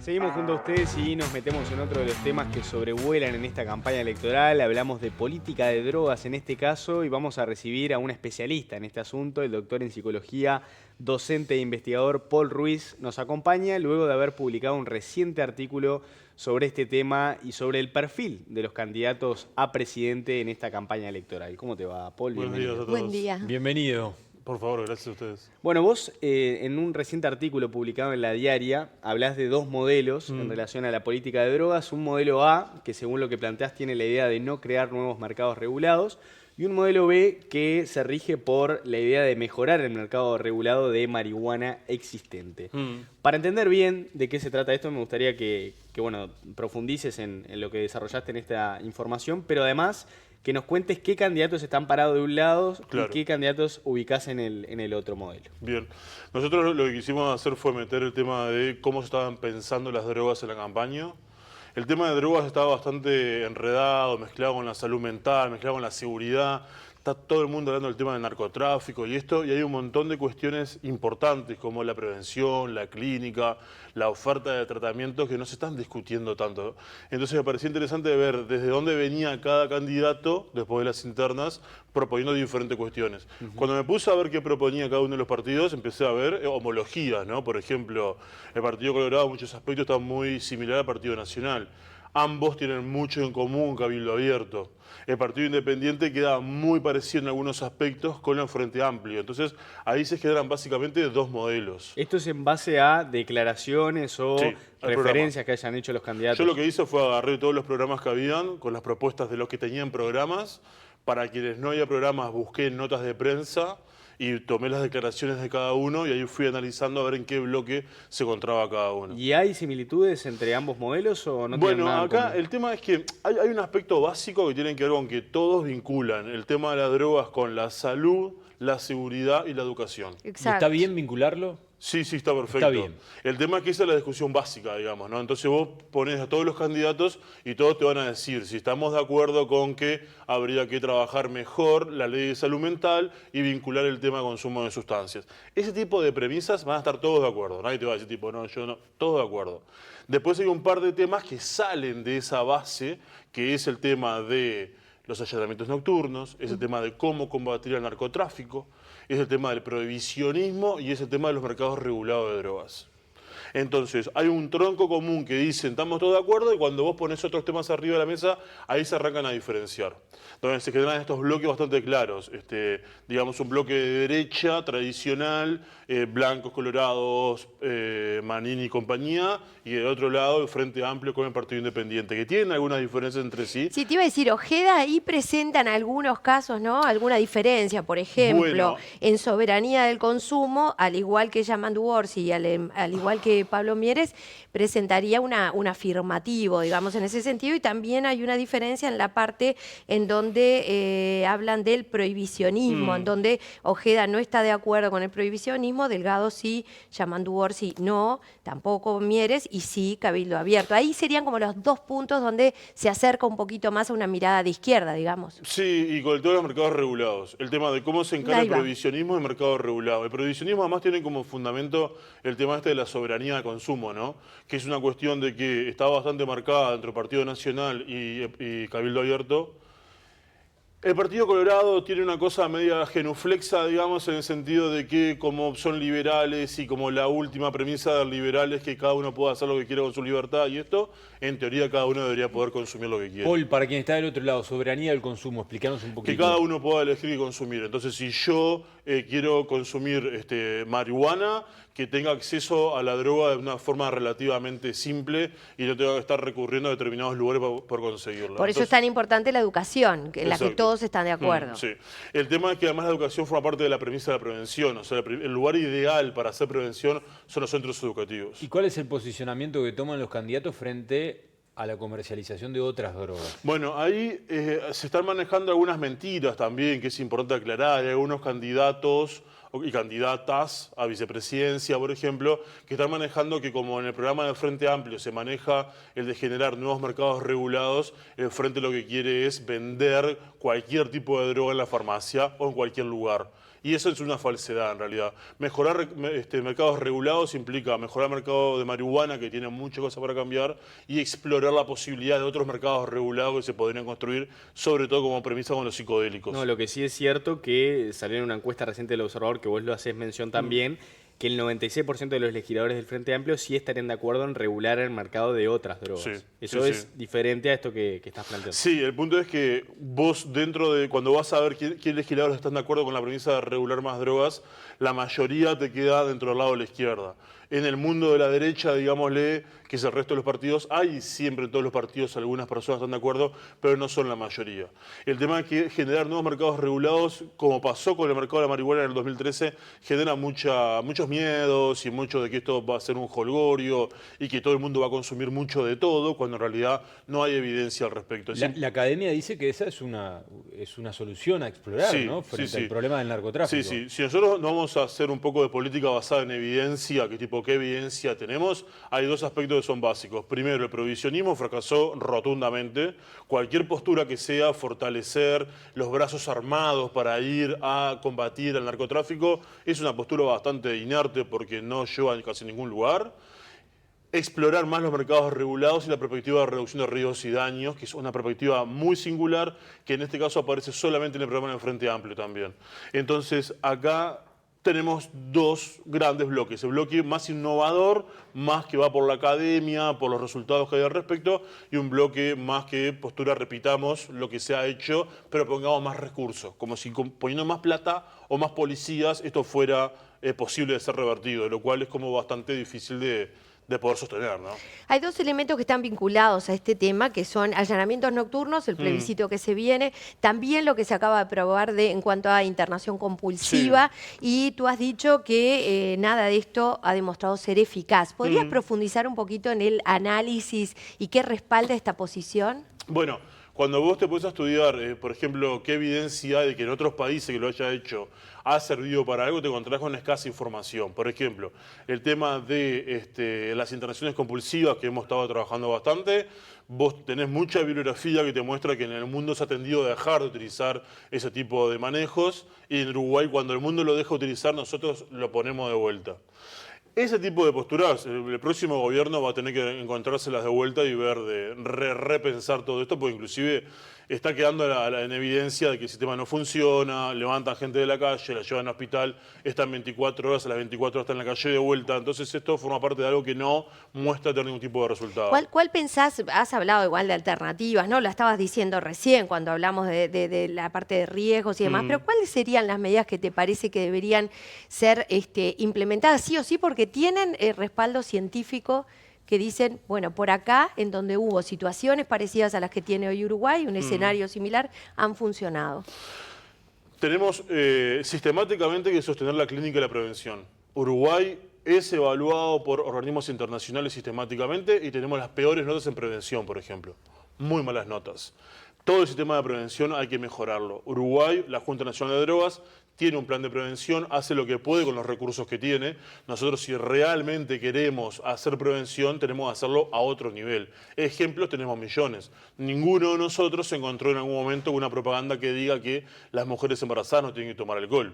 Seguimos junto a ustedes y nos metemos en otro de los temas que sobrevuelan en esta campaña electoral. Hablamos de política de drogas en este caso y vamos a recibir a un especialista en este asunto, el doctor en psicología, docente e investigador Paul Ruiz. Nos acompaña luego de haber publicado un reciente artículo sobre este tema y sobre el perfil de los candidatos a presidente en esta campaña electoral. ¿Cómo te va, Paul? Buenos días a todos. Buen día. Bienvenido. Por favor, gracias a ustedes. Bueno, vos en un reciente artículo publicado en La Diaria hablás de dos modelos en relación a la política de drogas. Un modelo A, que según lo que planteás tiene la idea de no crear nuevos mercados regulados, y un modelo B que se rige por la idea de mejorar el mercado regulado de marihuana existente. Para entender bien de qué se trata esto, me gustaría que bueno, profundices en lo que desarrollaste en esta información, pero además que nos cuentes qué candidatos están parados de un lado y qué candidatos ubicás en el otro modelo. Bien. Nosotros lo que quisimos hacer fue meter el tema de cómo se estaban pensando las drogas en la campaña. El tema de drogas estaba bastante enredado, mezclado con la salud mental, mezclado con la seguridad. Está todo el mundo hablando del tema del narcotráfico y esto, y hay un montón de cuestiones importantes como la prevención, la clínica, la oferta de tratamientos que no se están discutiendo tanto. Entonces me parecía interesante ver desde dónde venía cada candidato, después de las internas, proponiendo diferentes cuestiones. Cuando me puse a ver qué proponía cada uno de los partidos, empecé a ver homologías, ¿no? Por ejemplo, el Partido Colorado en muchos aspectos está muy similar al Partido Nacional. Ambos tienen mucho en común, Cabildo Abierto. El Partido Independiente queda muy parecido en algunos aspectos con el Frente Amplio. Entonces, ahí se generan básicamente dos modelos. ¿Esto es en base a declaraciones o referencias que hayan hecho los candidatos? Yo lo que hice fue agarré todos los programas que habían con las propuestas de los que tenían programas. Para quienes no había programas, busqué notas de prensa y tomé las declaraciones de cada uno y ahí fui analizando a ver en qué bloque se encontraba cada uno. ¿Y hay similitudes entre ambos modelos o no tienen Bueno, nada en acá común? el tema es que hay un aspecto básico que tiene que ver con que todos vinculan el tema de las drogas con la salud, la seguridad y la educación. Exacto. ¿Está bien vincularlo? Sí, sí, está perfecto. Está bien. El tema es que esa es la discusión básica, digamos, ¿no? Entonces vos pones a todos los candidatos y todos te van a decir si estamos de acuerdo con que habría que trabajar mejor la ley de salud mental y vincular el tema de consumo de sustancias. Ese tipo de premisas van a estar todos de acuerdo. Nadie te va a decir tipo, no, yo no, todos de acuerdo. Después hay un par de temas que salen de esa base, que es el tema de los allanamientos nocturnos, es el tema de cómo combatir el narcotráfico, es el tema del prohibicionismo y es el tema de los mercados regulados de drogas. Entonces, hay un tronco común que dicen, estamos todos de acuerdo, y cuando vos pones otros temas arriba de la mesa, ahí se arrancan a diferencia. Entonces, se generan estos bloques bastante claros. Digamos, un bloque de derecha tradicional, blancos, colorados, Manini y compañía, y del otro lado, el Frente Amplio con el Partido Independiente, que tienen algunas diferencias entre sí. Sí, te iba a decir, Ojeda ahí presenta en algunos casos, ¿no? Alguna diferencia, por ejemplo, en soberanía del consumo, al igual que Yamandu Orsi y al igual que Pablo Mieres, presentaría un afirmativo, digamos, en ese sentido, y también hay una diferencia en la parte en donde hablan del prohibicionismo, en donde Ojeda no está de acuerdo con el prohibicionismo, Delgado sí, Yamandu Orsi no, tampoco Mieres, y sí Cabildo Abierto. Ahí serían como los dos puntos donde se acerca un poquito más a una mirada de izquierda, digamos. Sí, y con el tema de los mercados regulados. El tema de cómo se encara el prohibicionismo y el mercado regulado. El prohibicionismo además tiene como fundamento el tema de la soberanía de consumo, ¿no? Que es una cuestión de que está bastante marcada entre el Partido Nacional y Cabildo Abierto. El Partido Colorado tiene una cosa media genuflexa, digamos, en el sentido de que como son liberales y como la última premisa del liberal es que cada uno pueda hacer lo que quiera con su libertad y esto, en teoría cada uno debería poder consumir lo que quiera. Paul, para quien está del otro lado, soberanía del consumo, explícanos un poquito. Que cada uno pueda elegir y consumir. Entonces, si yo quiero consumir marihuana, que tenga acceso a la droga de una forma relativamente simple y no tenga que estar recurriendo a determinados lugares por conseguirla. Por eso es tan importante la educación, en la que todos están de acuerdo. Sí. El tema es que además la educación forma parte de la premisa de la prevención. O sea, el lugar ideal para hacer prevención son los centros educativos. ¿Y cuál es el posicionamiento que toman los candidatos frente a la comercialización de otras drogas? Bueno, ahí se están manejando algunas mentiras también, que es importante aclarar. Hay algunos candidatos y candidatas a vicepresidencia, por ejemplo, que están manejando que como en el programa del Frente Amplio se maneja el de generar nuevos mercados regulados, el Frente lo que quiere es vender cualquier tipo de droga en la farmacia o en cualquier lugar. Y eso es una falsedad en realidad. Mejorar mercados regulados implica mejorar el mercado de marihuana, que tiene muchas cosas para cambiar, y explorar la posibilidad de otros mercados regulados que se podrían construir, sobre todo como premisa con los psicodélicos. No, lo que sí es cierto que salió en una encuesta reciente del Observador, que vos lo hacés mención también, que el 96% de los legisladores del Frente Amplio sí estarían de acuerdo en regular el mercado de otras drogas. Sí, Eso sí, es sí. diferente a esto que estás planteando. Sí, el punto es que vos dentro de, cuando vas a ver qué legisladores están de acuerdo con la premisa de regular más drogas, la mayoría te queda dentro del lado de la izquierda. En el mundo de la derecha, digámosle, que es el resto de los partidos, hay siempre en todos los partidos algunas personas están de acuerdo, pero no son la mayoría. El tema es que generar nuevos mercados regulados, como pasó con el mercado de la marihuana en el 2013, genera muchos miedos y mucho de que esto va a ser un jolgorio y que todo el mundo va a consumir mucho de todo, cuando en realidad no hay evidencia al respecto. La academia dice que esa es una solución a explorar, Sí, ¿no? sí, Frente sí. al problema del narcotráfico. Sí, sí. Si nosotros no vamos a hacer un poco de política basada en evidencia, ¿qué evidencia tenemos? Hay dos aspectos que son básicos. Primero, el prohibicionismo fracasó rotundamente. Cualquier postura que sea fortalecer los brazos armados para ir a combatir el narcotráfico es una postura bastante inerte porque no lleva a casi ningún lugar. Explorar más los mercados regulados y la perspectiva de reducción de riesgos y daños, que es una perspectiva muy singular, que en este caso aparece solamente en el programa del Frente Amplio también. Entonces, acá tenemos dos grandes bloques. El bloque más innovador, más que va por la academia, por los resultados que hay al respecto, y un bloque más que postura, repitamos lo que se ha hecho, pero pongamos más recursos, como si poniendo más plata o más policías esto fuera posible de ser revertido, lo cual es como bastante difícil de poder sostener, ¿no? Hay dos elementos que están vinculados a este tema, que son allanamientos nocturnos, el plebiscito que se viene, también lo que se acaba de aprobar en cuanto a internación compulsiva, y tú has dicho que nada de esto ha demostrado ser eficaz. ¿Podrías profundizar un poquito en el análisis y qué respalda esta posición? Bueno, cuando vos te pones a estudiar, por ejemplo, qué evidencia hay de que en otros países que lo haya hecho ha servido para algo, te encontrás con escasa información. Por ejemplo, el tema de las internaciones compulsivas, que hemos estado trabajando bastante, vos tenés mucha bibliografía que te muestra que en el mundo se ha tendido a dejar de utilizar ese tipo de manejos, y en Uruguay, cuando el mundo lo deja utilizar, nosotros lo ponemos de vuelta. Ese tipo de posturas, el próximo gobierno va a tener que encontrárselas de vuelta y ver de repensar todo esto, porque inclusive está quedando en evidencia de que el sistema no funciona, levantan gente de la calle, la llevan al hospital, están 24 horas, a las 24 horas están en la calle de vuelta. Entonces esto forma parte de algo que no muestra tener ningún tipo de resultado. ¿Cuál pensás? Has hablado igual de alternativas, ¿no? Lo estabas diciendo recién cuando hablamos de la parte de riesgos y demás, pero ¿cuáles serían las medidas que te parece que deberían ser implementadas sí o sí porque tienen respaldo científico que dicen, bueno, por acá, en donde hubo situaciones parecidas a las que tiene hoy Uruguay, un escenario similar, han funcionado? Tenemos sistemáticamente que sostener la clínica y la prevención. Uruguay es evaluado por organismos internacionales sistemáticamente y tenemos las peores notas en prevención, por ejemplo. Muy malas notas. Todo el sistema de prevención hay que mejorarlo. Uruguay, la Junta Nacional de Drogas, tiene un plan de prevención, hace lo que puede con los recursos que tiene. Nosotros, si realmente queremos hacer prevención, tenemos que hacerlo a otro nivel. Ejemplos tenemos millones. Ninguno de nosotros se encontró en algún momento una propaganda que diga que las mujeres embarazadas no tienen que tomar alcohol.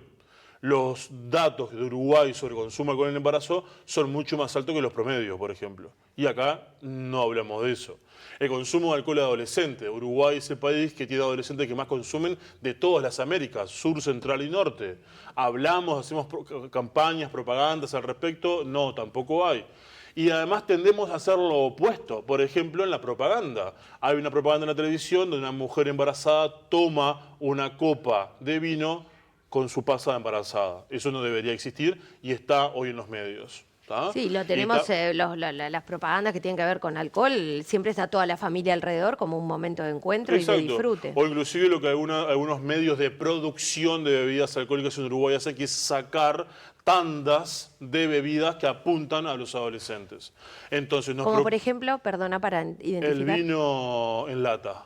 Los datos de Uruguay sobre consumo de alcohol en el embarazo son mucho más altos que los promedios, por ejemplo. Y acá no hablamos de eso. El consumo de alcohol de adolescente. Uruguay es el país que tiene adolescentes que más consumen de todas las Américas, sur, central y norte. Hablamos, hacemos campañas, propagandas al respecto. No, tampoco hay. Y además tendemos a hacer lo opuesto. Por ejemplo, en la propaganda. Hay una propaganda en la televisión donde una mujer embarazada toma una copa de vino con su pasada embarazada. Eso no debería existir y está hoy en los medios. ¿Tá? Sí, lo tenemos, las propagandas que tienen que ver con alcohol, siempre está toda la familia alrededor como un momento de encuentro y de disfrute. O inclusive lo que algunos medios de producción de bebidas alcohólicas en Uruguay hacen, que es sacar tandas de bebidas que apuntan a los adolescentes. Entonces, como por ejemplo, perdona para identificar. El vino en lata.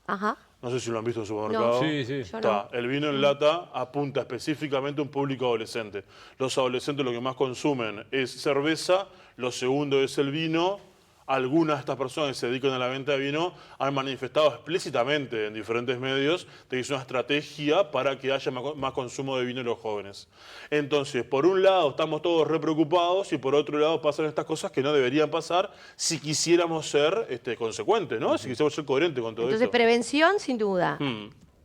Ajá. No sé si lo han visto en el supermercado. No. Sí, sí. No. El vino en lata apunta específicamente a un público adolescente. Los adolescentes lo que más consumen es cerveza, lo segundo es el vino, algunas de estas personas que se dedican a la venta de vino han manifestado explícitamente en diferentes medios de que es una estrategia para que haya más consumo de vino en los jóvenes. Entonces, por un lado estamos todos re preocupados y por otro lado pasan estas cosas que no deberían pasar si quisiéramos ser consecuentes, ¿no? Si quisiéramos ser coherentes con todo esto. Entonces, prevención, sin duda.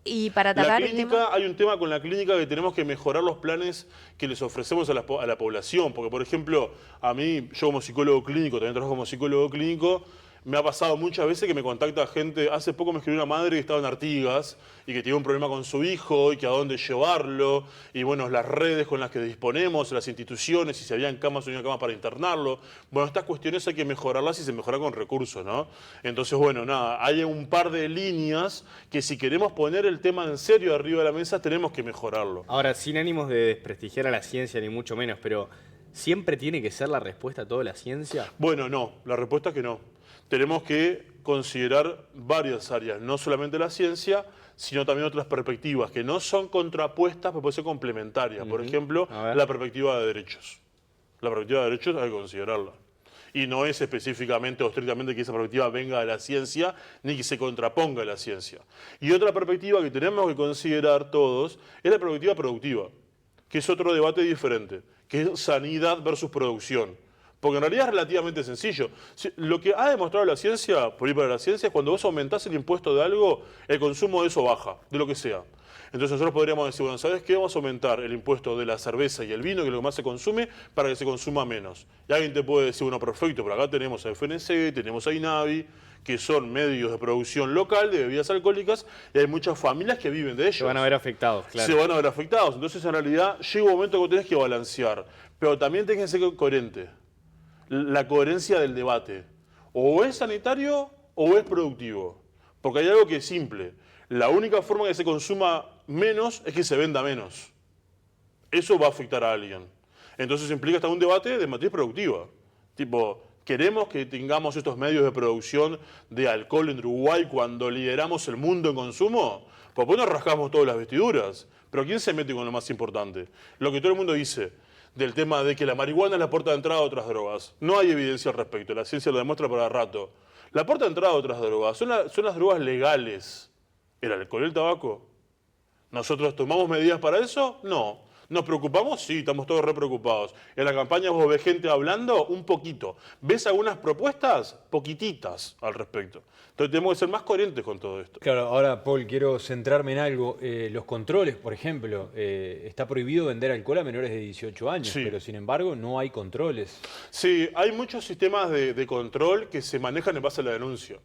Y para atacar la clínica, hay un tema con la clínica que tenemos que mejorar los planes que les ofrecemos a la población. Porque, por ejemplo, a mí, yo como psicólogo clínico, también trabajo como psicólogo clínico, me ha pasado muchas veces que me contacta gente. Hace poco me escribió una madre que estaba en Artigas y que tiene un problema con su hijo y que a dónde llevarlo. Y bueno, las redes con las que disponemos, las instituciones, si se habían camas o no había camas para internarlo. Bueno, estas cuestiones hay que mejorarlas y se mejora con recursos, ¿no? Entonces, bueno, nada, hay un par de líneas que si queremos poner el tema en serio arriba de la mesa tenemos que mejorarlo. Ahora, sin ánimos de desprestigiar a la ciencia ni mucho menos, pero ¿siempre tiene que ser la respuesta a toda la ciencia? Bueno, no, la respuesta es que no. Tenemos que considerar varias áreas, no solamente la ciencia, sino también otras perspectivas que no son contrapuestas, pero pueden ser complementarias. Por ejemplo, la perspectiva de derechos. La perspectiva de derechos hay que considerarla. Y no es específicamente o estrictamente que esa perspectiva venga de la ciencia, ni que se contraponga a la ciencia. Y otra perspectiva que tenemos que considerar todos es la perspectiva productiva, que es otro debate diferente, que es sanidad versus producción. Porque en realidad es relativamente sencillo. Lo que ha demostrado la ciencia, por ir para la ciencia, es cuando vos aumentás el impuesto de algo, el consumo de eso baja, de lo que sea. Entonces nosotros podríamos decir, bueno, ¿sabes qué? Vamos a aumentar el impuesto de la cerveza y el vino, que es lo que más se consume, para que se consuma menos. Y alguien te puede decir, bueno, perfecto, pero acá tenemos a FNC, tenemos a INAVI, que son medios de producción local de bebidas alcohólicas, y hay muchas familias que viven de ellos. Se van a ver afectados, claro. Se van a ver afectados. Entonces, en realidad, llega un momento que tenés que balancear, pero también tenés que ser coherente. La coherencia del debate. O es sanitario o es productivo. Porque hay algo que es simple. La única forma que se consuma menos es que se venda menos. Eso va a afectar a alguien. Entonces implica hasta un debate de matriz productiva. Tipo, ¿queremos que tengamos estos medios de producción de alcohol en Uruguay cuando lideramos el mundo en consumo? Pues nos rascamos todas las vestiduras. Pero ¿quién se mete con lo más importante? Lo que todo el mundo dice del tema de que la marihuana es la puerta de entrada a otras drogas. No hay evidencia al respecto, la ciencia lo demuestra para rato. La puerta de entrada a otras drogas son las drogas legales. ¿El alcohol y el tabaco? ¿Nosotros tomamos medidas para eso? No. ¿Nos preocupamos? Sí, estamos todos re preocupados. En la campaña vos ves gente hablando un poquito. ¿Ves algunas propuestas? Poquititas al respecto. Entonces tenemos que ser más coherentes con todo esto. Claro, ahora, Paul, quiero centrarme en algo. Los controles, por ejemplo, está prohibido vender alcohol a menores de 18 años, Sí. pero sin embargo no hay controles. Sí, hay muchos sistemas de control que se manejan en base a la denuncia.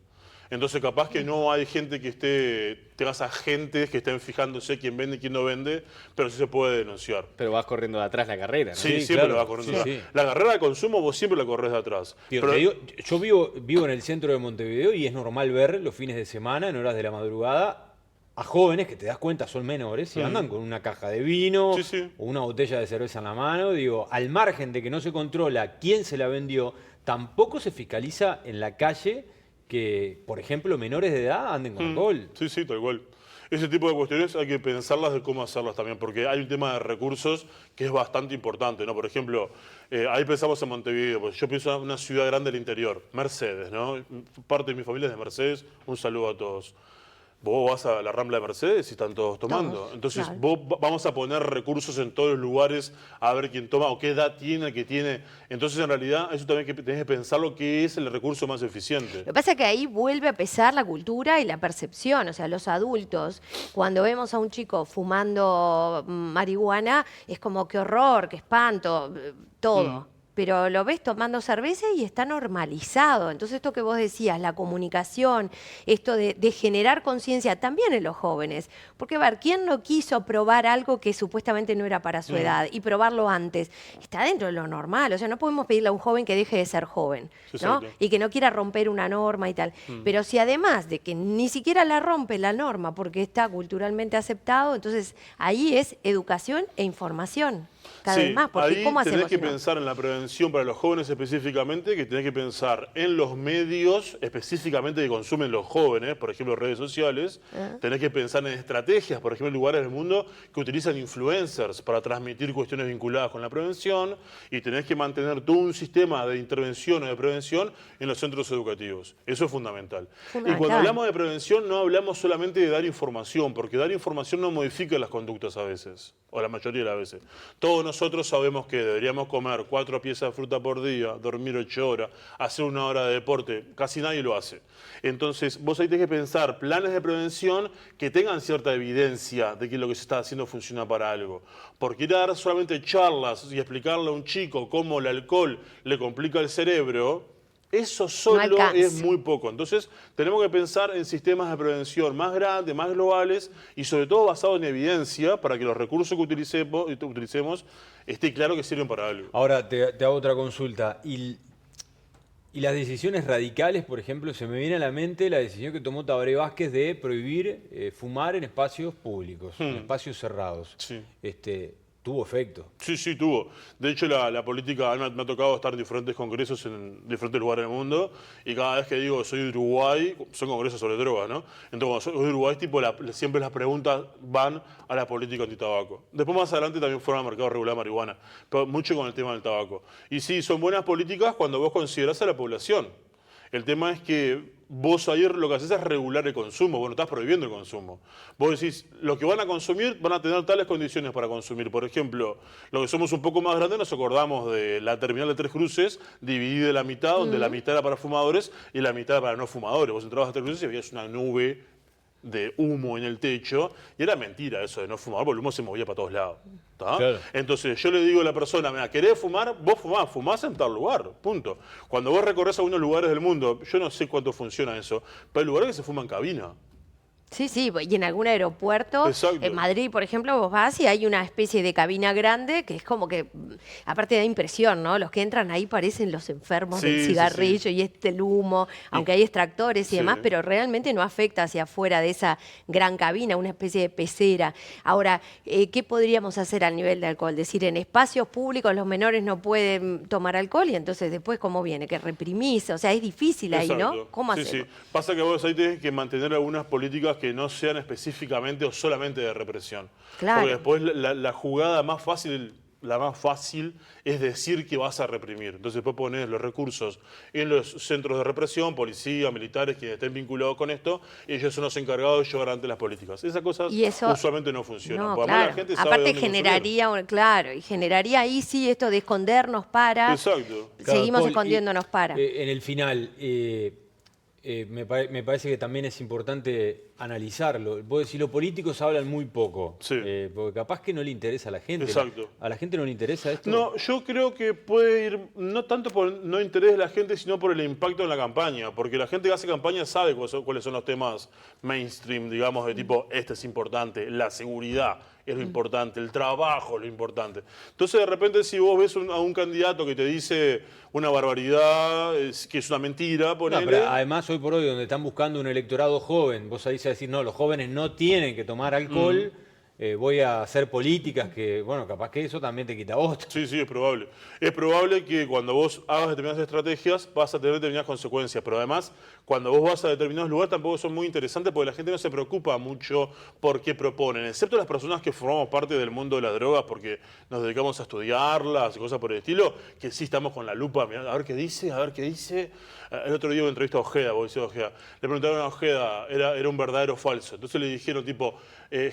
Entonces capaz que no hay gente que tengas agentes que estén fijándose quién vende y quién no vende, pero sí se puede denunciar. Pero vas corriendo de atrás la carrera, ¿no? Sí, Sí, siempre claro. lo vas corriendo. Sí, sí. La carrera de consumo vos siempre la corres de atrás. Pero te digo, yo vivo en el centro de Montevideo y es normal ver los fines de semana, en horas de la madrugada, a jóvenes que te das cuenta son menores y andan con una caja de vino Sí, sí. o una botella de cerveza en la mano. Digo, al margen de que no se controla quién se la vendió, tampoco se fiscaliza en la calle que, por ejemplo, menores de edad anden con alcohol. Sí, sí, tal cual. Ese tipo de cuestiones hay que pensarlas de cómo hacerlas también, porque hay un tema de recursos que es bastante importante, ¿no? Por ejemplo, ahí pensamos en Montevideo, pues yo pienso en una ciudad grande del interior, Mercedes, ¿no? Parte de mi familia es de Mercedes, un saludo a todos. Vos vas a la Rambla de Mercedes y están todos tomando. Todos, Entonces, claro. vamos a poner recursos en todos los lugares a ver quién toma o qué edad tiene el que tiene. Entonces, en realidad, eso también tenés que pensar lo que es el recurso más eficiente. Lo que pasa es que ahí vuelve a pesar la cultura y la percepción. O sea, los adultos, cuando vemos a un chico fumando marihuana, es como qué horror, qué espanto, todo. Pero lo ves tomando cerveza y está normalizado. Entonces esto que vos decías, la comunicación, esto de generar conciencia también en los jóvenes. Porque, a ver, ¿quién no quiso probar algo que supuestamente no era para su edad y probarlo antes? Está dentro de lo normal. O sea, no podemos pedirle a un joven que deje de ser joven, ¿no? Exacto. Y que no quiera romper una norma y tal. Pero si además de que ni siquiera la rompe la norma porque está culturalmente aceptado, entonces ahí es educación e información. cada vez más, porque ahí ¿cómo hacemos? tenés que si no? pensar en la prevención para los jóvenes específicamente, que tenés que pensar en los medios específicamente que consumen los jóvenes, por ejemplo redes sociales, tenés que pensar en estrategias, por ejemplo en lugares del mundo que utilizan influencers para transmitir cuestiones vinculadas con la prevención, y tenés que mantener todo un sistema de intervención o de prevención en los centros educativos. Eso es fundamental. Y cuando hablamos de prevención no hablamos solamente de dar información, porque dar información no modifica las conductas a veces, o la mayoría de las veces. Todos nosotros sabemos que deberíamos comer 4 piezas de fruta por día, dormir 8 horas, hacer 1 hora de deporte. Casi nadie lo hace. Entonces, vos ahí tenés que pensar planes de prevención que tengan cierta evidencia de que lo que se está haciendo funciona para algo. Porque ir a dar solamente charlas y explicarle a un chico cómo el alcohol le complica el cerebro, eso solo es muy poco. Entonces, tenemos que pensar en sistemas de prevención más grandes, más globales y sobre todo basados en evidencia para que los recursos que utilicemos esté claro que sirven para algo. Ahora te hago otra consulta. Y las decisiones radicales, por ejemplo, se me viene a la mente la decisión que tomó Tabaré Vázquez de prohibir fumar en espacios públicos, en espacios cerrados. Sí. Tuvo efecto. Sí, tuvo. De hecho, la política, me ha tocado estar en diferentes congresos en diferentes lugares del mundo, y cada vez que digo soy de Uruguay, son congresos sobre drogas, ¿no? Entonces, cuando soy de Uruguay, siempre las preguntas van a la política antitabaco. Después, más adelante, también fueron al mercado regular de marihuana, pero mucho con el tema del tabaco. Y sí, son buenas políticas cuando vos considerás a la población. El tema es que vos ahí lo que haces es regular el consumo, vos no estás prohibiendo el consumo. Vos decís, lo que van a consumir van a tener tales condiciones para consumir. Por ejemplo, los que somos un poco más grandes nos acordamos de la terminal de Tres Cruces, dividida en la mitad, donde la mitad era para fumadores y la mitad para no fumadores. Vos entrabas a Tres Cruces y veías una nube de humo en el techo, y era mentira eso de no fumar, porque el humo se movía para todos lados. Claro. Entonces yo le digo a la persona, mira, ¿querés fumar? Vos fumás en tal lugar, punto. Cuando vos recorres algunos lugares del mundo, yo no sé cuánto funciona eso, pero hay lugares que se fuma en cabina. Sí, y en algún aeropuerto, Exacto. en Madrid, por ejemplo, vos vas y hay una especie de cabina grande que es como que, aparte da impresión, ¿no? Los que entran ahí parecen los enfermos del cigarrillo y el humo, aunque hay extractores y demás, pero realmente no afecta hacia afuera de esa gran cabina, una especie de pecera. Ahora, ¿qué podríamos hacer al nivel de alcohol? Decir, en espacios públicos los menores no pueden tomar alcohol, y entonces después, ¿cómo viene? Que reprimís, o sea, es difícil ahí, ¿no? ¿Cómo hacemos? Sí. Pasa que vos ahí tenés que mantener algunas políticas que no sean específicamente o solamente de represión. Claro. Porque después la jugada más fácil, es decir que vas a reprimir. Entonces después pones los recursos en los centros de represión, policía, militares, quienes estén vinculados con esto, y ellos son los encargados de llevar adelante las políticas. Esas cosas usualmente no funcionan. No, claro. La gente sabe aparte dónde generaría ahí sí esto de escondernos para... Exacto. Seguimos Paul, escondiéndonos para... En el final... me parece que también es importante analizarlo. Vos decís, los políticos hablan muy poco, porque capaz que no le interesa a la gente. Exacto. ¿A la gente no le interesa esto? No, yo creo que puede ir no tanto por no interés de la gente, sino por el impacto en la campaña, porque la gente que hace campaña sabe cuáles son los temas mainstream, digamos, de tipo, este es importante, la seguridad es lo importante, el trabajo es lo importante. Entonces, de repente, si vos ves a un candidato que te dice una barbaridad, que es una mentira, ponele... No, pero además, hoy por hoy, donde están buscando un electorado joven, vos ahí se decir, no, los jóvenes no tienen que tomar alcohol, voy a hacer políticas que, bueno, capaz que eso también te quita votos. Sí, es probable. Es probable que cuando vos hagas determinadas estrategias vas a tener determinadas consecuencias, pero además, cuando vos vas a determinados lugares tampoco son muy interesantes porque la gente no se preocupa mucho por qué proponen, excepto las personas que formamos parte del mundo de las drogas porque nos dedicamos a estudiarlas y cosas por el estilo, que sí estamos con la lupa, mirando, a ver qué dice. El otro día me entrevistó a Ojeda, vos decís Ojeda, le preguntaron a Ojeda, era un verdadero o falso. Entonces le dijeron tipo,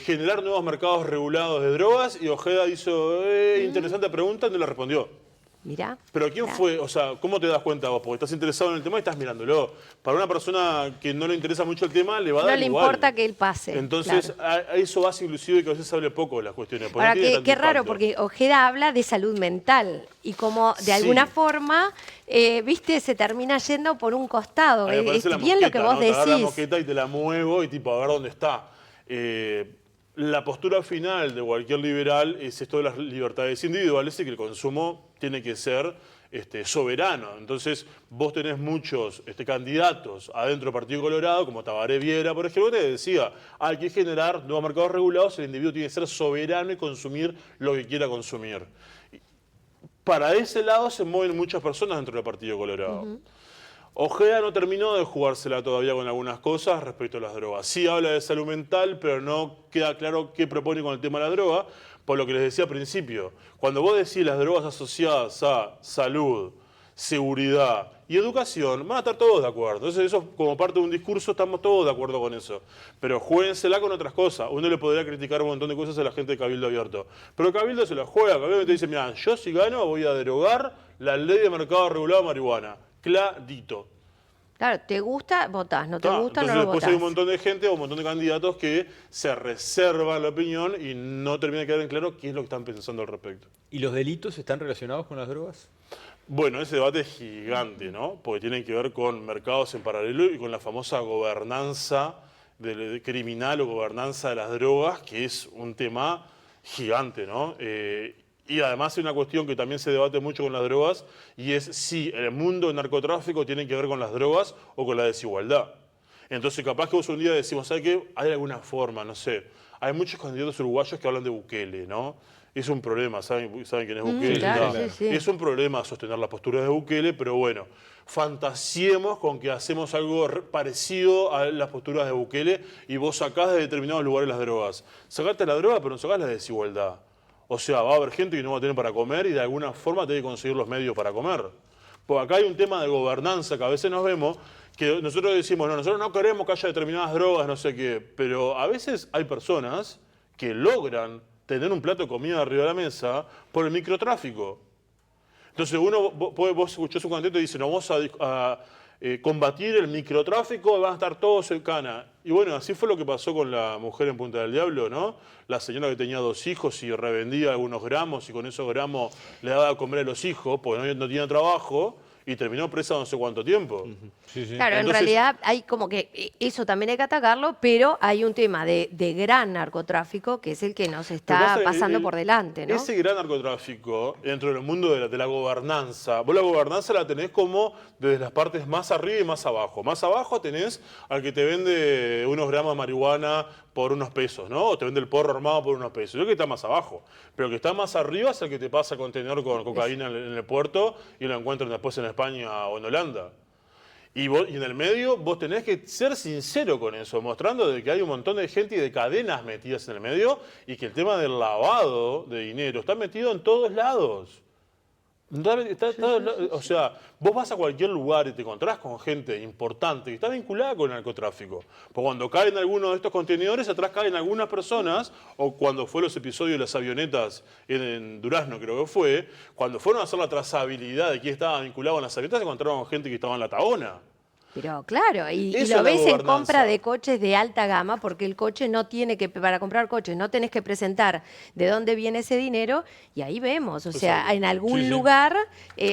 generar nuevos mercados regulados de drogas, y Ojeda hizo, interesante pregunta, no le respondió. Mirá. Pero ¿quién fue? O sea, ¿cómo te das cuenta vos? Porque estás interesado en el tema y estás mirándolo. Para una persona que no le interesa mucho el tema, le va a dar igual. No le importa que él pase. Entonces, a eso vas inclusive que a veces hable poco de las cuestiones. Ahora, qué raro, porque Ojeda habla de salud mental y como de alguna forma, viste, se termina yendo por un costado. Es bien lo que vos decís. Te agarro la moqueta y te la muevo y tipo, a ver dónde está. La postura final de cualquier liberal es esto de las libertades individuales y que el consumo tiene que ser soberano. Entonces, vos tenés muchos candidatos adentro del Partido Colorado, como Tabaré Viera, por ejemplo, que te decía, hay que generar nuevos mercados regulados, el individuo tiene que ser soberano y consumir lo que quiera consumir. Para ese lado se mueven muchas personas dentro del Partido Colorado. Ojeda no terminó de jugársela todavía con algunas cosas respecto a las drogas. Sí habla de salud mental, pero no queda claro qué propone con el tema de la droga, por lo que les decía al principio. Cuando vos decís las drogas asociadas a salud, seguridad y educación, van a estar todos de acuerdo. Entonces eso, como parte de un discurso, estamos todos de acuerdo con eso. Pero juéguensela con otras cosas. Uno le podría criticar un montón de cosas a la gente de Cabildo Abierto. Pero Cabildo se la juega. Cabildo te dice, mira, yo si gano voy a derogar la ley de mercado regulado de marihuana. Clarito. Claro, te gusta, votás, no te gusta, no lo después votás. hay un montón de gente o un montón de candidatos que se reservan la opinión y no termina de quedar en claro qué es lo que están pensando al respecto. ¿Y los delitos están relacionados con las drogas? Bueno, ese debate es gigante, ¿no? Porque tiene que ver con mercados en paralelo y con la famosa gobernanza criminal o gobernanza de las drogas, que es un tema gigante, ¿no? Y además hay una cuestión que también se debate mucho con las drogas, y es si el mundo del narcotráfico tiene que ver con las drogas o con la desigualdad. Entonces capaz que vos un día decimos, ¿sabes qué? Hay alguna forma, no sé. Hay muchos candidatos uruguayos que hablan de Bukele, ¿no? Es un problema, ¿saben quién es Bukele? Claro, No. sí. Es un problema sostener la postura de Bukele, pero bueno, fantasiemos con que hacemos algo parecido a las posturas de Bukele y vos sacás de determinados lugares las drogas. Sacaste la droga, pero no sacás la desigualdad. O sea, va a haber gente que no va a tener para comer y de alguna forma tiene que conseguir los medios para comer. Porque acá hay un tema de gobernanza que a veces nos vemos, que nosotros decimos, no, nosotros no queremos que haya determinadas drogas, no sé qué, pero a veces hay personas que logran tener un plato de comida arriba de la mesa por el microtráfico. Entonces vos escuchás un candidato y dice, no, vamos a combatir el microtráfico, van a estar todos en cana. Y bueno, así fue lo que pasó con la mujer en Punta del Diablo, ¿no? La señora que tenía 2 hijos y revendía algunos gramos y con esos gramos le daba a comer a los hijos porque no tenía trabajo y terminó presa no sé cuánto tiempo. Sí, sí. Claro, Entonces, en realidad hay como que eso también hay que atacarlo, pero hay un tema de gran narcotráfico que es el que nos está pasando por delante, ¿no? Ese gran narcotráfico dentro del mundo de la gobernanza, vos la gobernanza la tenés como desde las partes más arriba y más abajo. Más abajo tenés al que te vende unos gramos de marihuana por unos pesos, ¿no? O te vende el porro armado por unos pesos. Yo que está más abajo. Pero el que está más arriba es el que te pasa el contenedor con cocaína en el puerto y lo encuentran después en España o en Holanda. Y en el medio vos tenés que ser sincero con eso, mostrando de que hay un montón de gente y de cadenas metidas en el medio y que el tema del lavado de dinero está metido en todos lados. O sea, vos vas a cualquier lugar y te encontrás con gente importante que está vinculada con el narcotráfico. Porque cuando caen algunos de estos contenedores, atrás caen algunas personas, o cuando fue los episodios de las avionetas en Durazno, creo que fue, cuando fueron a hacer la trazabilidad de quién estaba vinculado en las avionetas, se encontraron con gente que estaba en la Tahona. Pero claro, y Esa lo es la ves en gobernanza. compra de coches de alta gama, porque el coche no tiene que, para comprar coches, no tenés que presentar de dónde viene ese dinero, y ahí vemos, o sea, Exacto. en algún Sí, sí. lugar,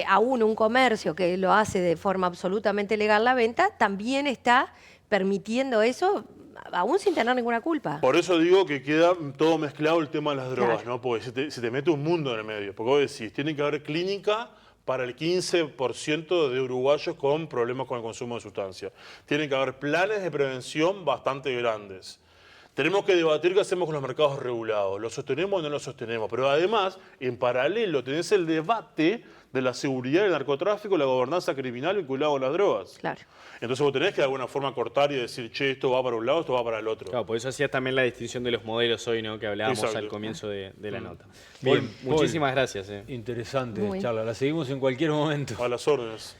aún un comercio que lo hace de forma absolutamente legal la venta, también está permitiendo eso, aún sin tener ninguna culpa. Por eso digo que queda todo mezclado el tema de las drogas, Claro. ¿no? Porque se te mete un mundo en el medio. Porque vos decís, tiene que haber clínica para el 15% de uruguayos con problemas con el consumo de sustancias. Tienen que haber planes de prevención bastante grandes. Tenemos que debatir qué hacemos con los mercados regulados. ¿Los sostenemos o no los sostenemos? Pero además, en paralelo, tenés el debate de la seguridad del narcotráfico, la gobernanza criminal vinculada con las drogas. Claro. Entonces vos tenés que de alguna forma cortar y decir, che, esto va para un lado, esto va para el otro. Claro, por eso hacías también la distinción de los modelos hoy, ¿no? Que hablábamos Exacto. al comienzo de la nota. Bien, Paul, muchísimas gracias. Interesante Muy. charla. La seguimos en cualquier momento. A las órdenes.